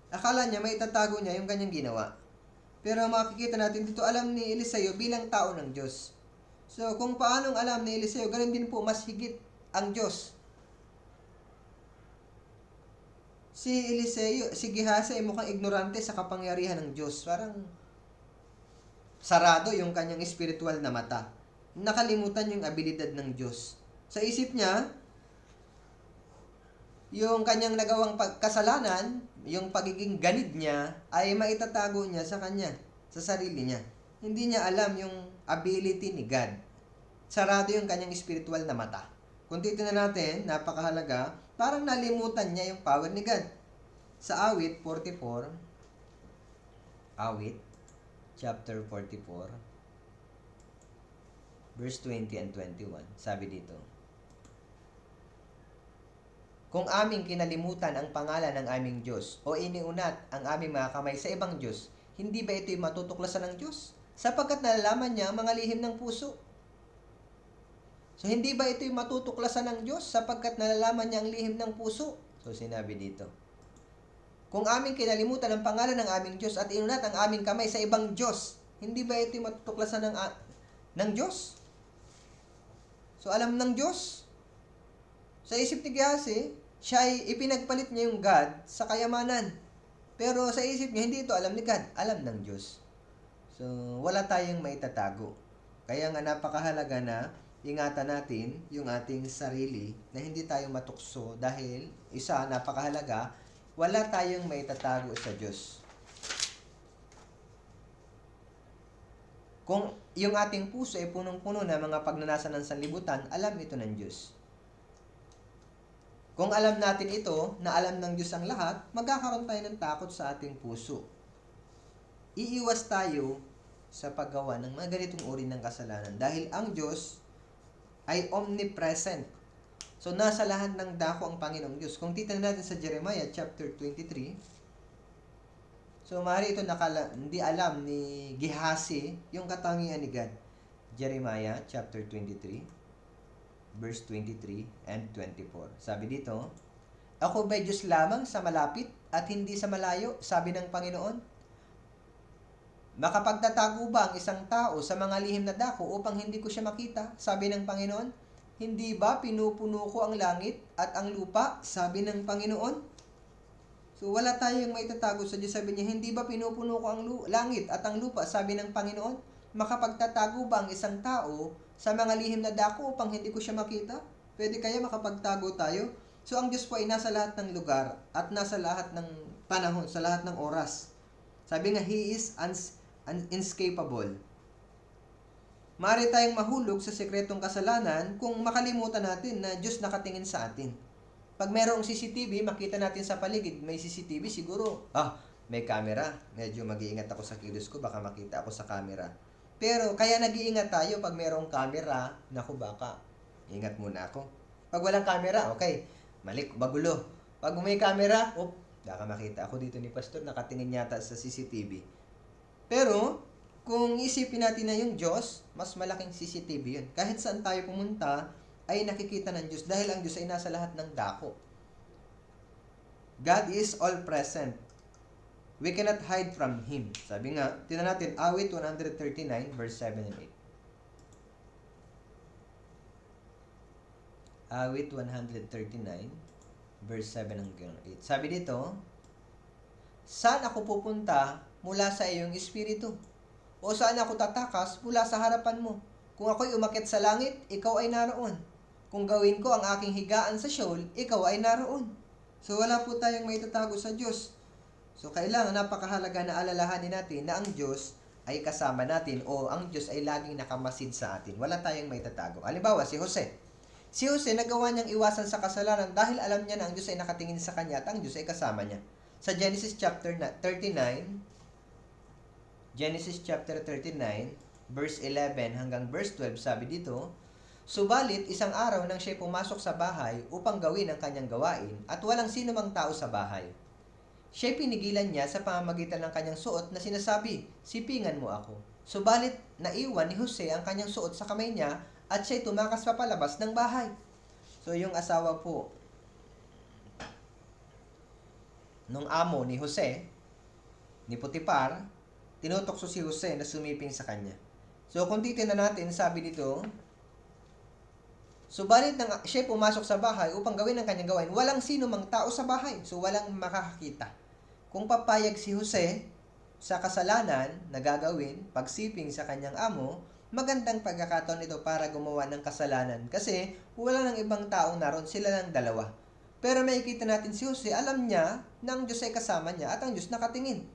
akala niya may itatago niya yung kanyang ginawa. Pero makikita natin dito, alam ni Eliseo bilang tao ng Diyos. So kung paanong alam ni Eliseo, ganun din po mas higit ang Diyos. Si Eliseo, si Gehazi ay mukhang ignorante sa kapangyarihan ng Diyos. Parang sarado yung kanyang spiritual na mata. Nakalimutan yung abilidad ng Diyos. Sa isip niya, yung kanyang nagawang kasalanan, yung pagiging ganid niya, ay maitatago niya sa kanya, sa sarili niya. Hindi niya alam yung ability ni God. Sarado yung kanyang spiritual na mata. Kung titignan natin, napakahalaga, parang nalimutan niya yung power ni God. Sa Awit 44, Awit, chapter 44, verse 20 and 21, sabi dito, kung aming kinalimutan ang pangalan ng aming Diyos o iniunat ang aming mga kamay sa ibang Diyos, hindi ba ito'y matutuklasan ng Diyos? Sapagkat nalalaman niya ang mga lihim ng puso. So, hindi ba ito'y matutuklasan ng Diyos sapagkat nalalaman niya ang lihim ng puso? So, sinabi dito, kung aming kinalimutan ang pangalan ng aming Diyos at inunat ang aming kamay sa ibang Diyos, hindi ba ito'y matutuklasan ng Diyos? So, alam ng Diyos. Sa isip ni Gehazi, siya ay ipinagpalit niya yung God sa kayamanan. Pero sa isip niya, hindi ito alam ni God, alam ng Diyos. So, wala tayong maitatago. Kaya nga napakahalaga na ingatan natin yung ating sarili na hindi tayo matukso dahil isa, napakahalaga, wala tayong maitatago sa Diyos. Kung yung ating puso ay punong-puno na mga pagnanasa ng sanlibutan, alam ito ng Diyos. Kung alam natin ito, na alam ng Diyos ang lahat, magkakaroon tayo ng takot sa ating puso. Iiwas tayo sa paggawa ng mga ganitong uri ng kasalanan dahil ang Diyos ay omnipresent. So, nasa lahat ng dako ang Panginoong Diyos. Kung titignan natin sa Jeremiah chapter 23, so maaari ito hindi alam ni Gehazi yung katangian ni God. Jeremiah chapter 23, verse 23 and 24. Sabi dito, ako ba'y Diyos lamang sa malapit at hindi sa malayo, sabi ng Panginoon? Makapagtatago ba ang isang tao sa mga lihim na dako upang hindi ko siya makita, sabi ng Panginoon? Hindi ba pinupuno ko ang langit at ang lupa, sabi ng Panginoon? So wala tayong maitatago sa Diyos. Sabi niya, hindi ba pinupuno ko ang langit at ang lupa, sabi ng Panginoon? Makapagtatago ba ang isang tao sa mga lihim na dako upang hindi ko siya makita? Pwede kaya makapagtago tayo? So ang Diyos po ay nasa lahat ng lugar at nasa lahat ng panahon, sa lahat ng oras. Sabi nga, He is unescapable. Maaari tayong mahulog sa sekretong kasalanan kung makalimutan natin na Diyos nakatingin sa atin. Pag mayroong CCTV, makita natin sa paligid, may CCTV, siguro, may camera. Medyo mag-iingat ako sa kilos ko, baka makita ako sa camera. Pero, kaya nag-iingat tayo pag mayroong camera, naku baka, ingat muna ako. Pag walang camera, okay, magulo. Pag may camera, baka makita ako dito ni Pastor, nakatingin yata sa CCTV. Pero, kung isipin natin na yung Diyos, mas malaking CCTV yun. Kahit saan tayo pumunta, ay nakikita ng Diyos dahil ang Diyos ay nasa lahat ng dako. God is all present. We cannot hide from Him. Sabi nga, tingnan natin, Awit 139, verse 7 and 8. Awit 139, verse 7 hanggang 8. Sabi dito, saan ako pupunta mula sa iyong espiritu? O saan ako tatakas mula sa harapan mo? Kung ako'y umakyat sa langit, ikaw ay naroon. Kung gawin ko ang aking higaan sa Sheol, ikaw ay naroon. So wala po tayong maitatago sa Diyos. So kailangan napakahalaga na alalahanin natin na ang Diyos ay kasama natin o ang Diyos ay laging nakamasid sa atin. Wala tayong maitatago. Halimbawa, si Jose. Si Jose nagawa niyang iwasan sa kasalanan dahil alam niya na ang Diyos ay nakatingin sa kanya at ang Diyos ay kasama niya. Sa Genesis chapter 39, verse 11 hanggang verse 12, sabi dito, subalit isang araw nang siya pumasok sa bahay upang gawin ang kanyang gawain at walang sino mang tao sa bahay. Siya'y pinigilan niya sa pamamagitan ng kanyang suot na sinasabi, sipingan mo ako. Subalit, naiwan ni Jose ang kanyang suot sa kamay niya at siya'y tumakas papalabas ng bahay. So, yung asawa po nung amo ni Jose, ni Potiphar, tinutokso si Jose na sumiping sa kanya. So, kung titignan natin, sabi dito, subalit nang siya'y pumasok sa bahay upang gawin ang kanyang gawain, walang sino mang tao sa bahay. So, walang makakakita. Kung papayag si Jose sa kasalanan na gagawin, pagsiping sa kanyang amo, magandang pagkakataon ito para gumawa ng kasalanan kasi wala nang ibang taong naroon, sila lang dalawa. Pero makikita natin si Jose, alam niya na ang Diyos ay kasama niya at ang Diyos nakatingin.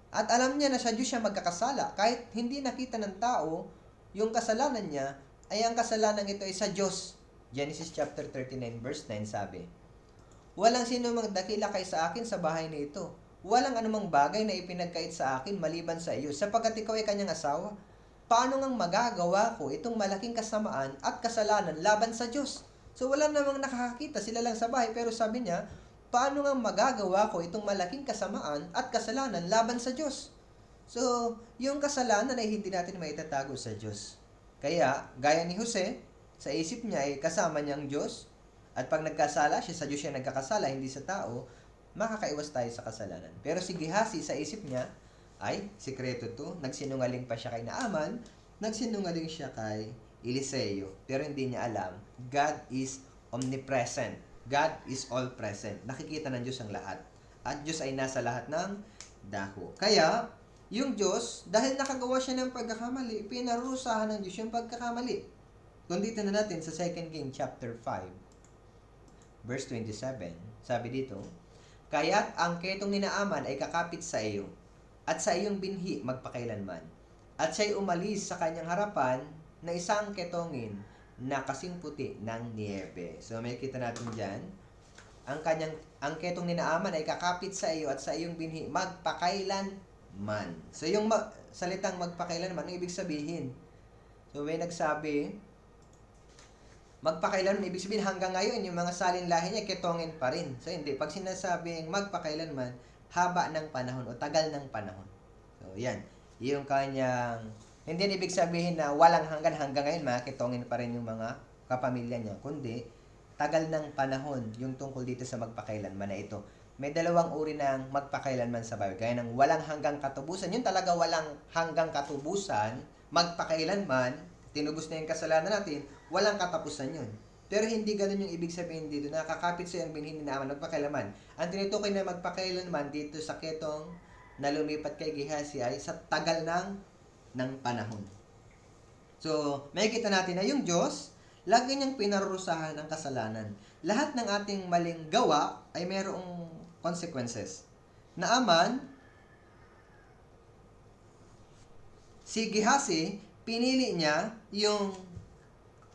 At alam niya na sa Diyos siya magkakasala. Kahit hindi nakita ng tao yung kasalanan niya, ay ang kasalanan ito ay sa Diyos. Genesis chapter 39 verse 9 sabi, walang sino mang dakila kay sa akin sa bahay na ito. Walang anumang bagay na ipinagkait sa akin maliban sa iyo, sapagkat ikaw ay kanyang asawa. Paano ngang magagawa ko itong malaking kasamaan at kasalanan laban sa Diyos? So wala namang nakakakita, sila lang sa bahay, pero sabi niya, paano ngang magagawa ko itong malaking kasamaan at kasalanan laban sa Diyos? So, yung kasalanan ay hindi natin maitatago sa Diyos. Kaya, gaya ni Jose, sa isip niya ay kasama niya ang Diyos, at pag nagkasala siya, sa Diyos siya nagkakasala, hindi sa tao, makakaiwas tayo sa kasalanan. Pero si Gehazi, sa isip niya, ay, sikreto to, nagsinungaling pa siya kay Naaman, nagsinungaling siya kay Eliseo, pero hindi niya alam, God is omnipresent. God is all present. Nakikita ng Diyos ang lahat. At Diyos ay nasa lahat ng dako. Kaya, yung Diyos, dahil nakagawa siya ng pagkakamali, pinarurusahan ng Diyos yung pagkakamali. Kung dito na natin sa 2 King chapter 5, verse 27, sabi dito, kaya't ang ketong ni Naaman ay kakapit sa iyo, at sa iyong binhi magpakailanman. At siya'y umalis sa kanyang harapan na isang ketongin na kasing puti ng niebe. So may kita natin dyan, ang ketong ni Naaman ay kakapit sa iyo at sa iyong binhi magpakailanman. So yung salitang magpakailanman, ano ibig sabihin? So may nagsabi, magpakailanman, ibig sabihin hanggang ngayon, yung mga salinlahi niya, ketongin pa rin. So hindi, pag sinasabing magpakailanman, haba ng panahon o tagal ng panahon. So yan, yung kanyang, hindi ibig sabihin na walang hanggan ngayon, mga ketongin pa rin yung mga kapamilya niya, kundi tagal ng panahon yung tungkol dito sa magpakailanman na ito. May dalawang uri ng magpakailanman sa Bible, gaya ng walang hanggang katubusan, yun talaga walang hanggang katubusan, magpakailanman, tinubos na yung kasalanan natin, walang katapusan yun. Pero hindi ganun yung ibig sabihin dito, nakakapit sa yung binhi ni Naaman, magpakailanman. Ang tinutukoy na magpakailanman dito sa ketong na lumipat kay Gehazi ay sa tagal ng panahon. So, makikita natin na yung Diyos, lagi niyang pinarurusahan ng kasalanan. Lahat ng ating maling gawa ay mayroong consequences. Naaman, si Gehazi, pinili niya yung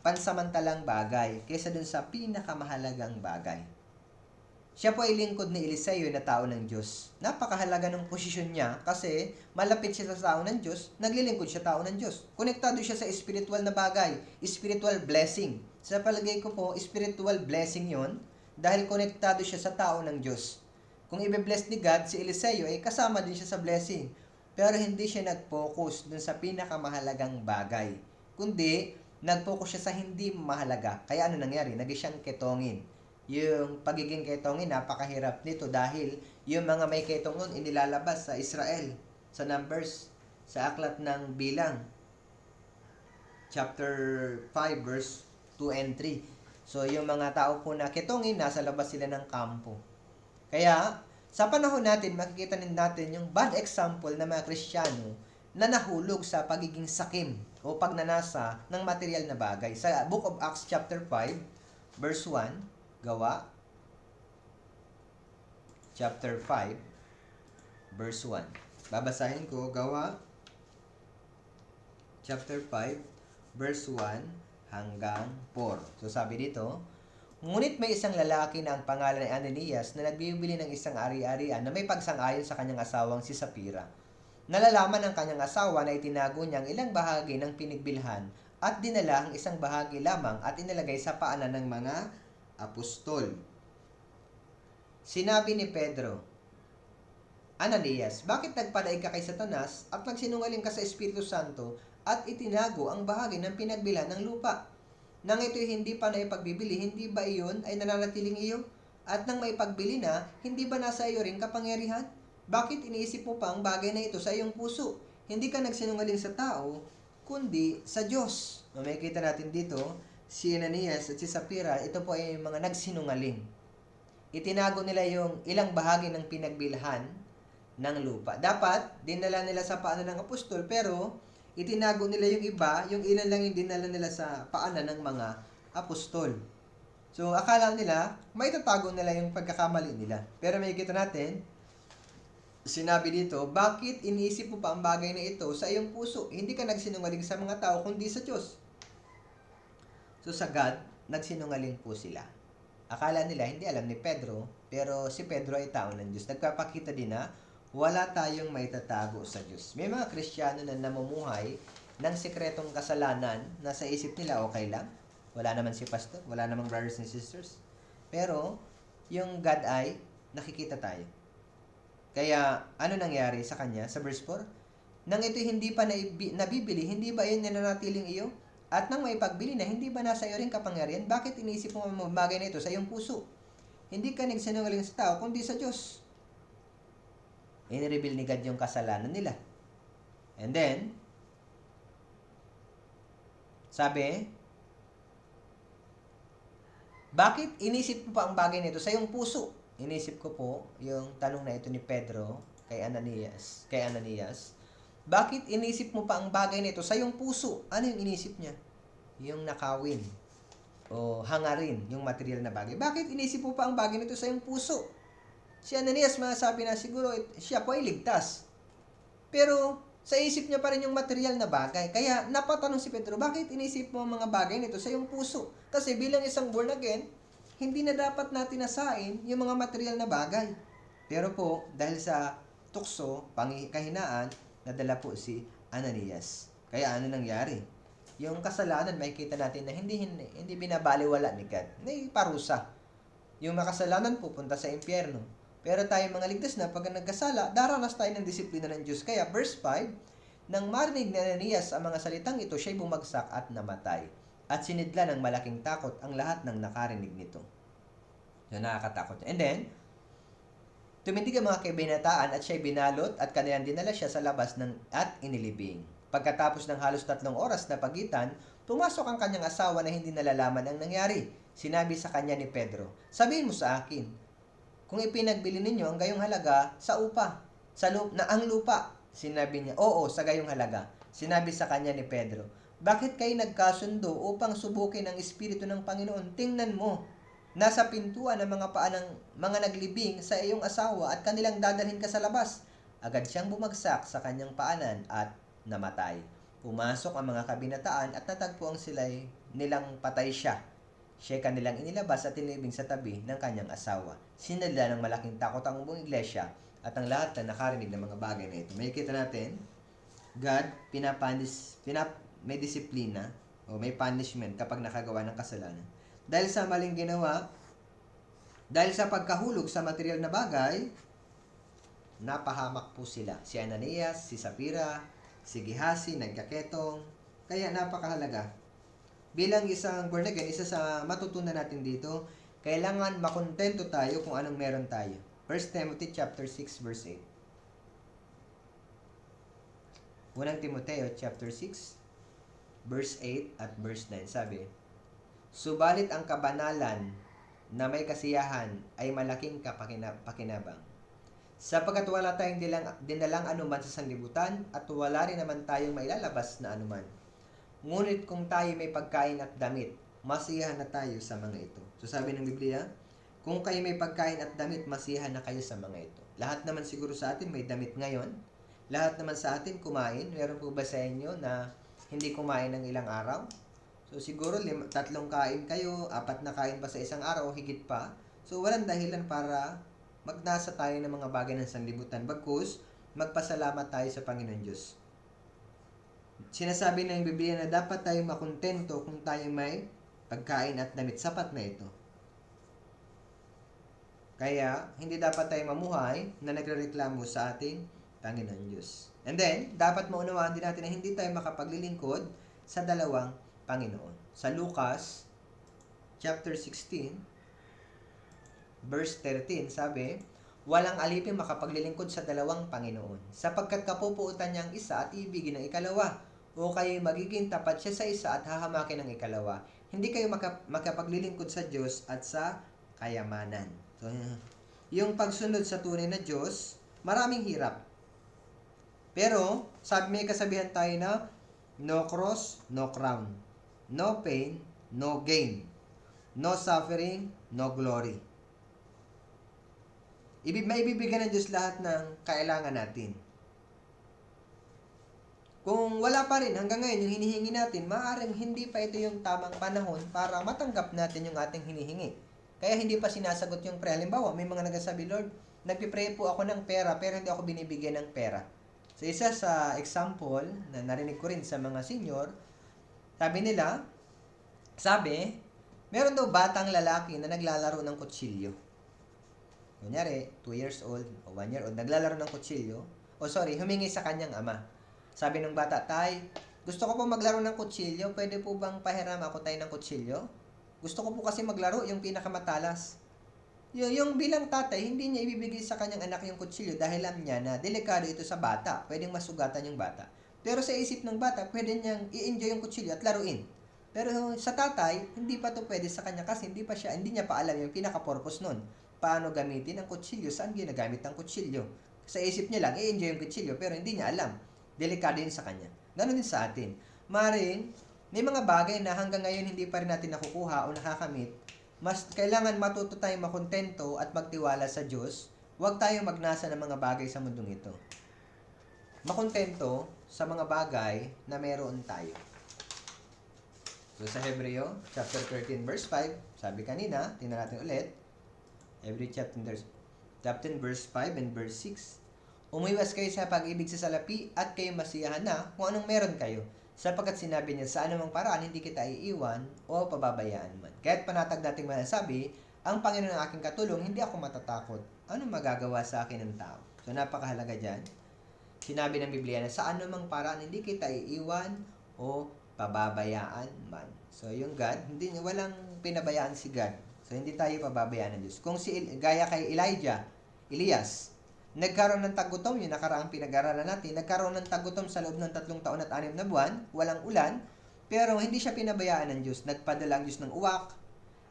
pansamantalang bagay kaysa dun sa pinakamahalagang bagay. Siya po ay lingkod ni Eliseo na tao ng Diyos. Napakahalaga ng posisyon niya kasi malapit siya sa tao ng Diyos, naglilingkod siya tao ng Diyos. Konektado siya sa spiritual na bagay, spiritual blessing. Sa palagay ko po, spiritual blessing yon dahil konektado siya sa tao ng Diyos. Kung i-bless ni God, si Eliseo ay kasama din siya sa blessing. Pero hindi siya nag-focus dun sa pinakamahalagang bagay. Kundi, nag-focus siya sa hindi mahalaga. Kaya ano nangyari? Naging siyang ketongin. Yung pagiging ketongin, napakahirap nito dahil yung mga may ketong nun inilalabas sa Israel, sa Numbers, sa aklat ng Bilang, chapter 5, verse 2 and 3. So, yung mga tao po na ketongin, nasa labas sila ng kampo. Kaya, Sa panahon natin, makikita din natin yung bad example ng mga Kristiyano na nahulog sa pagiging sakim o pagnanasa ng material na bagay. Sa Book of Acts chapter 5, verse 1, Gawa, chapter 5, verse 1. Babasahin ko, Gawa, chapter 5, verse 1 hanggang 4. So sabi dito, ngunit may isang lalaki na ang pangalan ay Ananias na nagbibili ng isang ari-arian na may pagsang-ayon sa kanyang asawang si Sapira. Nalalaman ng kanyang asawa na itinago niya ang ilang bahagi ng pinigbilhan at dinala ang isang bahagi lamang at inilagay sa paanan ng mga apostol. Sinabi ni Pedro, Ananias, bakit nagpadaig ka kay Satanas at nagsinungaling ka sa Espiritu Santo at itinago ang bahagi ng pinagbilhan ng lupa? Nang ito'y hindi pa naipagbibili, hindi ba iyon ay nananatiling iyo? At nang maipagbili na, hindi ba nasa iyo rin kapangyarihan? Bakit iniisip mo pa ang bagay na ito sa iyong puso? Hindi ka nagsinungaling sa tao, kundi sa Diyos. Makikita natin dito, si Ananias at si Sapira, ito po ay mga nagsinungaling. Itinago nila yung ilang bahagi ng pinagbilhan ng lupa. Dapat, dinala nila sa paanan ng apostol, pero itinago nila yung iba, yung ilan lang yung dinala nila sa paanan ng mga apostol. So, akala nila, may tatago nila yung pagkakamali nila. Pero makikita natin, sinabi dito, bakit iniisip mo pa ang bagay na ito sa iyong puso? Hindi ka nagsinungaling sa mga tao, kundi sa Diyos. So, sa God, nagsinungaling po sila. Akala nila, hindi alam ni Pedro, pero si Pedro ay tao ng Diyos. Nagpapakita din na, wala tayong maitatago sa Diyos. May mga Kristiyano na namumuhay ng sekretong kasalanan na sa isip nila okay lang. Wala naman si pastor, wala namang brothers and sisters. Pero, yung God ay nakikita tayo. Kaya, ano nangyari sa kanya sa verse 4? Nang ito hindi pa nabibili, hindi ba yun nananatiling iyo? At nang maipagbili na, hindi ba nasa iyo rin kapangyarihan? Bakit iniisip mo ang bagay na ito sa iyong puso? Hindi ka nagsinungaling sa tao, kundi sa Diyos. In-reveal ni God yung kasalanan nila. And then, sabi, bakit inisip mo pa ang bagay nito sa iyong puso? Inisip ko po yung tanong na ito ni Pedro kay Ananias. Bakit inisip mo pa ang bagay nito sa iyong puso? Ano yung inisip niya? Yung nakawin o hangarin, yung material na bagay. Bakit inisip mo pa ang bagay nito sa iyong puso? Si Ananias, masasabi na siguro siya po ay ligtas. Pero sa isip niya pa rin yung material na bagay. Kaya napatanong si Pedro, bakit inisip mo ang mga bagay nito sa iyong puso? Kasi bilang isang born again, hindi na dapat natin nasain yung mga material na bagay. Pero po, dahil sa tukso, kahinaan, nadala po si Ananias. Kaya ano nangyari? Yung kasalanan, makikita natin na hindi binabaliwala ni God. May parusa. Yung makasalanan pupunta sa impyerno. Pero tayo mga ligtas na, pag nagkasala, daranas tayo ng disiplina ng Diyos. Kaya verse 5, nang marinig ni Ananias ang mga salitang ito, siya'y bumagsak at namatay. At sinidla ng malaking takot ang lahat ng nakarinig nito. So, nakakatakot. And then, tumindig ang mga kaibinataan at siya'y binalot at kanilang dinala siya sa labas at inilibing. Pagkatapos ng halos 3 oras na pagitan, pumasok ang kanyang asawa na hindi nalalaman ang nangyari. Sinabi sa kanya ni Pedro, sabihin mo sa akin, kung ipinagbili ninyo ang gayong halaga sa upa, ang lupa. Sinabi niya, oo, sa gayong halaga. Sinabi sa kanya ni Pedro, bakit kayo nagkasundo upang subukin ang Espiritu ng Panginoon? Tingnan mo, nasa pintuan ang mga paa ng mga naglibing sa iyong asawa at kanilang dadalhin ka sa labas. Agad siyang bumagsak sa kanyang paanan at namatay. Pumasok ang mga kabinataan at natagpuan sila'y nilang patay siya. Siya kanilang inilabas at inilibing sa tabi ng kanyang asawa. Sinadla ng malaking takot ang buong iglesia at ang lahat na nakarinig ng mga bagay na ito. May kita natin, God, may disiplina o may punishment kapag nakagawa ng kasalanan. Dahil sa maling ginawa, dahil sa pagkahulog sa material na bagay, napahamak po sila. Si Ananias, si Sapira, si Gehazi, nagkaketong. Kaya napakahalaga. Bilang isang born again, isa sa matutunan natin dito, kailangan makontento tayo kung anong meron tayo. 1 Timothy chapter 6 verse 8. 1 Timoteo chapter 6 verse 8 at verse 9 sabi, subalit ang kabanalan na may kasiyahan ay malaking pakinabang. Sapagkat wala tayong dinalang anuman sa sanlibutan at wala rin naman tayong mailalabas na anuman. Ngunit kung tayo may pagkain at damit, masiyahan na tayo sa mga ito. So sabi ng Biblia, kung kayo may pagkain at damit, masiyahan na kayo sa mga ito. Lahat naman siguro sa atin may damit ngayon. Lahat naman sa atin kumain. Meron po ba sa inyo na hindi kumain ng ilang araw? So siguro 3 kain kayo, 4 na kain pa sa isang araw, higit pa. So walang dahilan para magnasa tayo ng mga bagay ng sanlibutan. Bagkus, magpasalamat tayo sa Panginoon Diyos. Sinasabi ng Biblia na dapat tayong makontento kung tayo may pagkain at damit. Sapat na ito. Kaya, hindi dapat tayo mamuhay na nagrereklamo sa ating Panginoon Diyos. And then, dapat maunawaan din natin na hindi tayo makapaglilingkod sa dalawang Panginoon. Sa Lucas, chapter 16, verse 13, sabi, walang alipin makapaglilingkod sa dalawang Panginoon, sapagkat kapupuutan niya ang isa at ibigin ang ikalawa, o kayo magiging tapat siya sa isa at hahamakin ang ikalawa. Hindi kayo makapaglilingkod sa Diyos at sa kayamanan. So, yung pagsunod sa tunay na Diyos, maraming hirap. Pero, may kasabihan tayo na, no cross, no crown. No pain, no gain. No suffering, no glory. Maibibigyan ng Diyos lahat ng kailangan natin. Kung wala pa rin hanggang ngayon yung hinihingi natin, maaaring hindi pa ito yung tamang panahon para matanggap natin yung ating hinihingi. Kaya hindi pa sinasagot yung prayer. Halimbawa, may mga nagsasabi, Lord, nagpipray po ako ng pera pero hindi ako binibigyan ng pera. So isa sa example na narinig ko rin sa mga senior, meron daw batang lalaki na naglalaro ng kutsilyo. Kunyari, 2 years old o 1 year old, naglalaro ng kutsilyo. Humingi sa kanyang ama. Sabi ng bata, Tay, gusto ko po maglaro ng kutsilyo. Pwede po bang pahiram ako tayo ng kutsilyo? Gusto ko po kasi maglaro yung pinakamatalas. Yung bilang tatay, hindi niya ibibigay sa kanyang anak yung kutsilyo dahil alam niya na delikado ito sa bata. Pwedeng masugatan yung bata. Pero sa isip ng bata, pwede niyang i-enjoy yung kutsilyo at laruin. Pero sa tatay, hindi pa to pwede sa kanya kasi hindi niya pa alam yung pinaka-purpose nun. Paano gamitin ang kutsilyo, saan ginagamit ang kutsilyo. Sa isip niya lang, i-enjoy yung kutsilyo, pero hindi niya alam. Delikado yun sa kanya. Ganon din sa atin. Maring, may mga bagay na hanggang ngayon hindi pa rin natin nakukuha o nakakamit. Mas kailangan matuto tayong makontento at magtiwala sa Diyos. Huwag tayong magnasa ng mga bagay sa mundong ito. Makontento sa mga bagay na meron tayo. So sa Hebreo, chapter 13, verse 5, sabi kanina, tingnan natin ulit, Every chapter verse 5 and verse 6. Umiwas kayo sa pag-ibig sa salapi at kayo masiyahan na kung anong meron kayo. Sapagkat sinabi niya sa anumang paraan hindi kita iiwan o pababayaan man. Kaya't panatag nating manasabi, ang Panginoon ang aking katulong, hindi ako matatakot. Anong magagawa sa akin ng tao? So napakahalaga dyan. Sinabi ng Biblia na sa anumang paraan hindi kita iiwan o pababayaan man. So yung God, walang pinabayaan si God. So, hindi tayo pababayaan ng Diyos. Kung gaya kay Elias, nagkaroon ng tagutom, yung nakaraang pinag-aralan natin, nagkaroon ng tagutom sa loob ng 3 taon at 6 na buwan, walang ulan, pero hindi siya pinabayaan ng Diyos. Nagpadala ang Diyos ng uwak,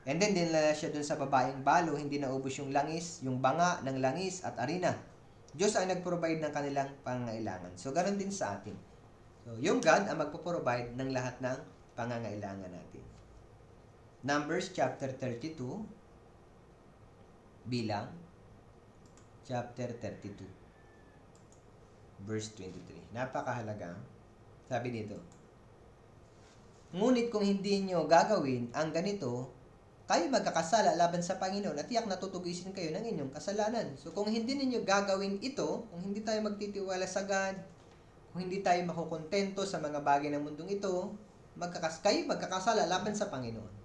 and then dinala siya dun sa babaeng balo, hindi naubos yung langis, yung banga ng langis at arena. Diyos ang nag-provide ng kanilang pangangailangan. So, ganoon din sa atin. So, yung God ang magpo-provide ng lahat ng pangangailangan natin. Numbers chapter 32, bilang chapter 32, verse 23. Napakahalaga. Sabi dito, ngunit kung hindi nyo gagawin ang ganito, kayo magkakasala laban sa Panginoon at tiyak natutugisin kayo ng inyong kasalanan. So kung hindi ninyo gagawin ito, kung hindi tayo magtitiwala sa God, kung hindi tayo makukontento sa mga bagay ng mundong ito, kayo magkakasala laban sa Panginoon.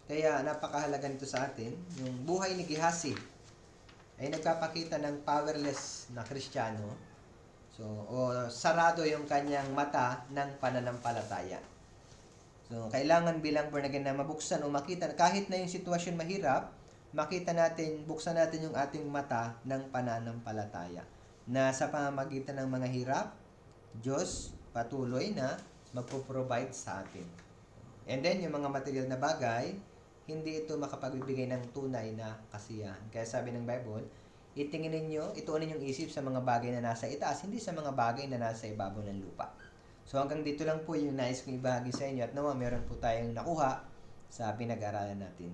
Kaya napakahalaga nito sa atin, yung buhay ni Gehazi ay nagpapakita ng powerless na Kristiyano. So, sarado yung kanyang mata ng pananampalataya. So, kailangan bilang born again na mabuksan o makita, kahit na yung sitwasyon mahirap, buksan natin yung ating mata ng pananampalataya. Na sa pamamagitan ng mga hirap, Diyos patuloy na magpo-provide sa atin. And then, yung mga material na bagay, hindi ito makapagbibigay ng tunay na kasiyahan. Kaya sabi ng Bible, itingin ninyo, ituunin yung isip sa mga bagay na nasa itaas, hindi sa mga bagay na nasa ibabaw ng lupa. So hanggang dito lang po yung nais kong ibahagi sa inyo at nawa meron po tayong nakuha sa pinag-aralan natin.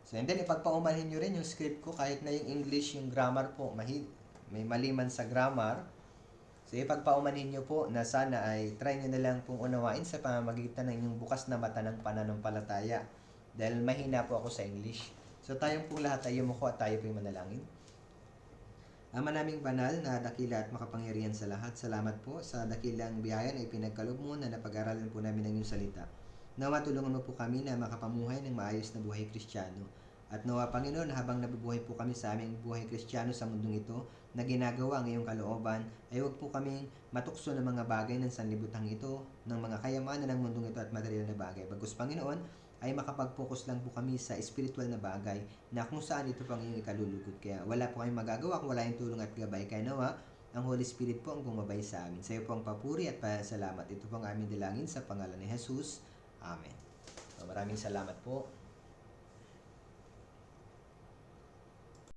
So and then ipagpaumanhin nyo rin yung script ko kahit na yung English, yung grammar po, may mali man sa grammar. So ipagpaumanhin nyo po na sana ay try nyo na lang pong unawain sa pamamagitan ng inyong bukas na mata ng pananampalataya. Dahil mahina po ako sa English. So tayong pong lahat ay yumuko at tayo po'y manalangin. Ama naming banal na dakila at makapangyarihan sa lahat, salamat po sa dakilang biyaya na ipinagkaloob mo na napag-aralan po namin ng iyong salita. Nawa tulungan mo po kami na makapamuhay ng maayos na buhay Kristiyano. At nawa Panginoon, habang nabubuhay po kami sa aming buhay Kristiyano sa mundong ito, na ginagawa ang iyong kalooban, ay huwag po kaming matukso ng mga bagay ng sanlibutan ito, ng mga kayamanan ng mundong ito at material na bagay. Bagkus Panginoon, ay makapag-focus lang po kami sa spiritual na bagay na kung saan ito pang iyong ikalulugod. Kaya wala po kayong magagawa kung wala yung tulong at gabay. Kaya nawa, ang Holy Spirit po ang gumabay sa amin. Sa iyo po ang papuri at pasalamat. Ito po ang aming dalangin sa pangalan ni Jesus. Amen. So, maraming salamat po.